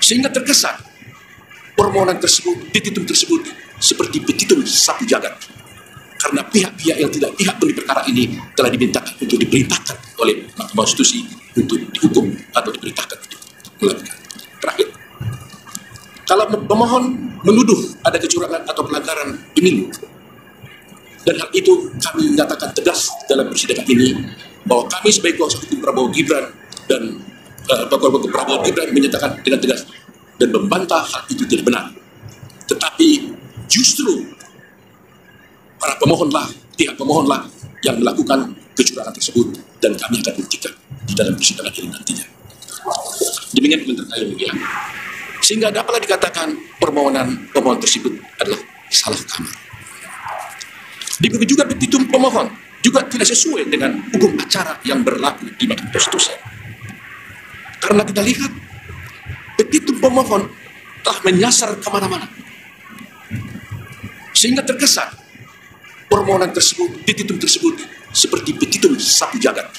Sehingga terkesan permohonan tersebut, petitum tersebut seperti petitum sapu jagat. Karena pihak-pihak yang tidak pihak pun di perkara ini telah dimintakan untuk diperintahkan oleh Mahkamah Konstitusi untuk dihukum atau diperintahkan untuk melakukan. Terakhir, kalau pemohon menuduh ada kecurangan atau pelanggaran pemilu, dan hal itu kami nyatakan tegas dalam persidangan ini bahwa kami sebagai kuasa hukum Prabowo Gibran dan Prabowo Gibran menyatakan dengan tegas dan membantah hal itu tidak benar. Tetapi justru para pemohonlah, pihak pemohonlah yang melakukan kecurangan tersebut, dan kami akan buktikan di dalam persidangan ini nantinya. Demikian komentar saya mulia. Sehingga dapatlah dikatakan permohonan pemohon tersebut adalah salah kamar. Demikian juga petitum pemohon juga tidak sesuai dengan hukum acara yang berlaku di Mahkamah Konstitusi. Karena kita lihat petitum pemohon telah menyasar kemana-mana, sehingga terkesan permohonan tersebut, petitum tersebut seperti petitum sapu jagat.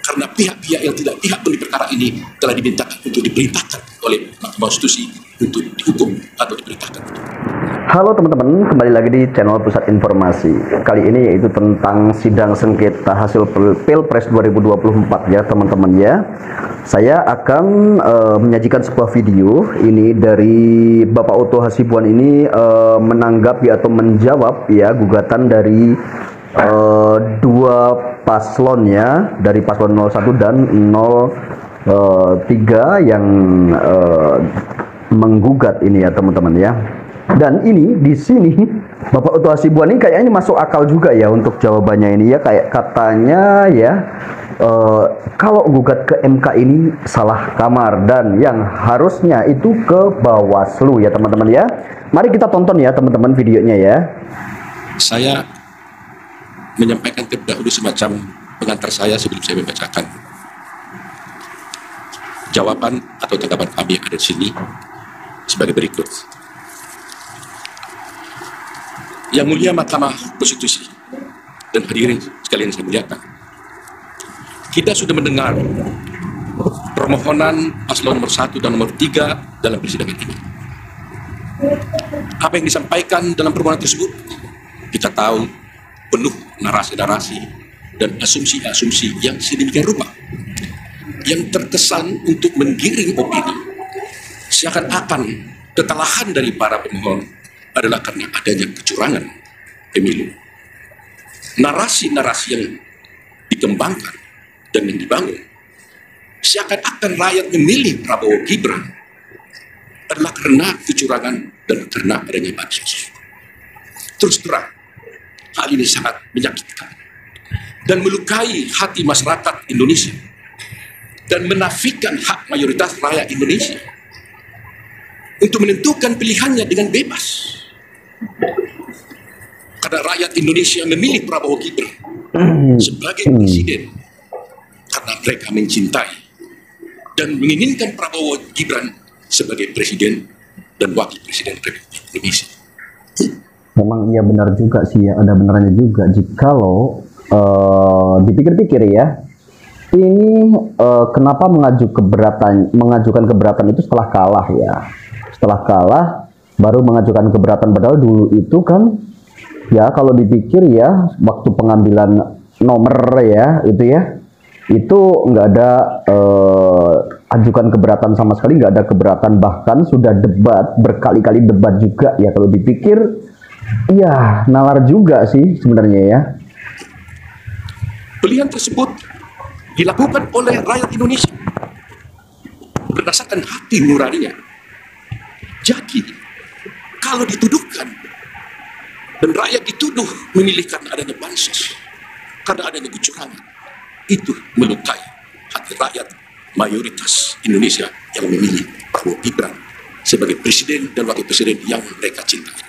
Karena pihak-pihak yang tidak pihak pun di perkara ini telah dimintakan untuk diperintahkan oleh Mahkamah Konstitusi untuk dihukum atau diperintahkan. Halo teman-teman, kembali lagi di channel Pusat Informasi. Kali ini yaitu tentang sidang sengketa hasil Pilpres 2024 ya teman-teman ya. Saya akan menyajikan sebuah video ini dari Bapak Otto Hasibuan ini menanggapi atau menjawab ya gugatan dari dua paslon ya, dari paslon 01 dan 03 yang menggugat ini ya teman-teman ya. Dan ini di sini Bapak Otto Hasibuan ini kayaknya masuk akal juga ya untuk jawabannya ini ya, kayak katanya ya kalau gugat ke MK ini salah kamar dan yang harusnya itu ke Bawaslu ya teman-teman ya. Mari kita tonton ya teman-teman videonya ya. Saya menyampaikan terlebih dahulu semacam pengantar saya sebelum saya membacakan jawaban atau tanggapan kami yang ada di sini sebagai berikut. Yang mulia Mahkamah Konstitusi dan hadirin sekalian saya muliakan, kita sudah mendengar permohonan paslon nomor 1 dan nomor 3 dalam persidangan ini. Apa yang disampaikan dalam permohonan tersebut kita tahu penuh narasi-narasi dan asumsi-asumsi yang sedemikian rupa yang terkesan untuk menggiring opini seakan-akan kekalahan dari para pemohon adalah karena adanya kecurangan pemilu. Narasi-narasi yang dikembangkan dan yang dibangun seakan-akan rakyat memilih Prabowo Gibran adalah karena kecurangan dan karena adanya bansos. Terus terang, hal ini sangat menyakitkan dan melukai hati masyarakat Indonesia dan menafikan hak mayoritas rakyat Indonesia untuk menentukan pilihannya dengan bebas. Karena rakyat Indonesia memilih Prabowo Gibran sebagai presiden karena mereka mencintai dan menginginkan Prabowo Gibran sebagai presiden dan wakil presiden Republik Indonesia. Memang iya benar juga sih ya, ada benerannya juga jikalau dipikir-pikir ya. Ini kenapa mengajukan keberatan itu setelah kalah ya. Setelah kalah baru mengajukan keberatan, padahal dulu itu kan ya kalau dipikir ya waktu pengambilan nomor ya itu nggak ada ajukan keberatan sama sekali, nggak ada keberatan, bahkan sudah debat berkali-kali debat juga ya. Kalau dipikir iya nalar juga sih sebenarnya ya. Pilihan tersebut dilakukan oleh rakyat Indonesia berdasarkan hati nuraninya. Jadi kalau dituduhkan dan rakyat dituduh memilih karena adanya bansos, karena adanya kecurangan, itu melukai hati rakyat mayoritas Indonesia yang memilih Prabowo Gibran sebagai presiden dan wakil presiden yang mereka cintai.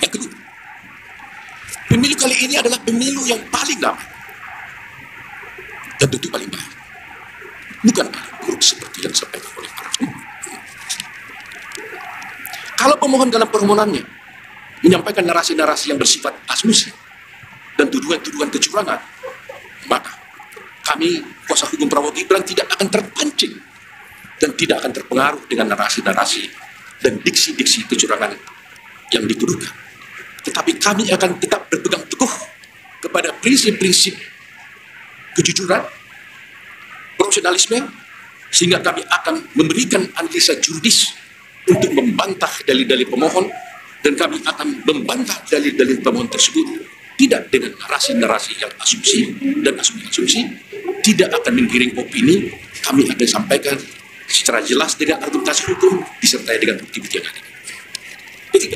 Yang kedua, pemilu kali ini adalah pemilu yang paling damai dan tentu paling baik, bukan paling buruk seperti yang disampaikan oleh para pemohon. Kalau pemohon dalam permohonannya menyampaikan narasi-narasi yang bersifat asumsi dan tuduhan-tuduhan kecurangan, maka kami kuasa hukum Prabowo Gibran tidak akan terpancing dan tidak akan terpengaruh dengan narasi-narasi dan diksi-diksi kecurangan yang dituduhkan. Tetapi kami akan tetap berpegang teguh kepada prinsip-prinsip kejujuran, profesionalisme, sehingga kami akan memberikan analisa juridis untuk membantah dalil-dalil pemohon, dan kami akan membantah dalil-dalil pemohon tersebut tidak dengan narasi-narasi yang asumsi dan asumsi-asumsi, tidak akan menggiring opini. Kami akan sampaikan secara jelas dengan argumentasi hukum disertai dengan bukti-bukti yang ada. Ketiga,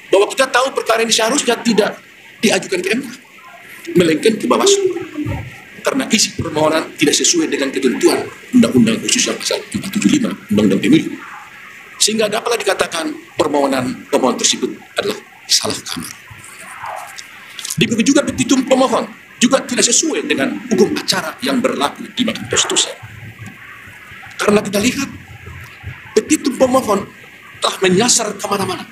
bahwa kita tahu perkara ini seharusnya tidak diajukan ke MK, melainkan ke Bawaslu, karena isi permohonan tidak sesuai dengan ketentuan Undang-Undang khususnya pasal 475 Undang-Undang Pemilu, sehingga dapatlah dikatakan permohonan pemohon tersebut adalah salah kamar. Demikian juga petitum pemohon juga tidak sesuai dengan hukum acara yang berlaku di Mahkamah Konstitusi. Karena kita lihat petitum pemohon telah menyasar kemana-mana,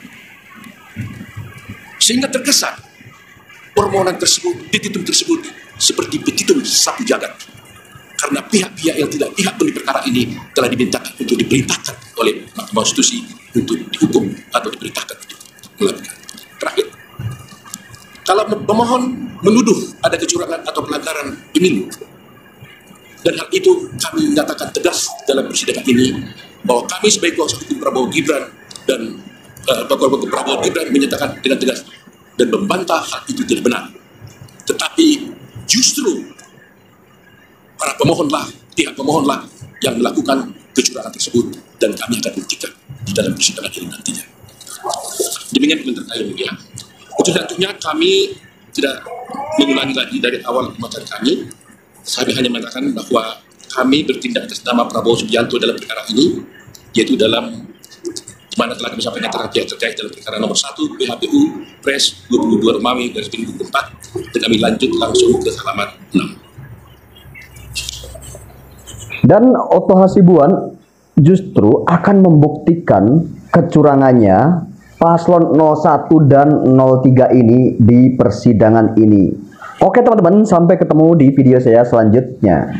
sehingga terkesan permohonan tersebut, petitum tersebut seperti petitum sapu jagat, karena pihak-pihak yang tidak pihak pun di perkara ini telah dimintakan untuk diperintahkan oleh Mahkamah Konstitusi untuk dihukum atau diperintahkan untuk melakukan. Terakhir, kalau pemohon menuduh ada kecurangan atau pelanggaran pemilu, dan hal itu kami nyatakan tegas dalam persidangan ini, bahwa kami sebagai kuasa hukum Prabowo Gibran dan Prabowo Gibran menyatakan dengan tegas dan membantah hal itu tidak benar. Tetapi justru para pemohonlah, pihak pemohonlah yang melakukan kecurangan tersebut, dan kami akan buktikan di dalam persidangan ini nantinya. Demikian komentar yang mulia. Untuk tentunya kami tidak mengulangi lagi dari awal pembicaraan kami. Saya hanya mengatakan bahwa kami bertindak atas nama Prabowo Subianto dalam perkara ini, yaitu dalam di mana telah kami sampaikan pihak terkait dalam perkara nomor 1 PHPU Pres 22 Romawi garis miring 4, dan kami lanjut langsung ke halaman 6. Dan Otto Hasibuan justru akan membuktikan kecurangannya paslon 01 dan 03 ini di persidangan ini. Oke teman-teman, sampai ketemu di video saya selanjutnya.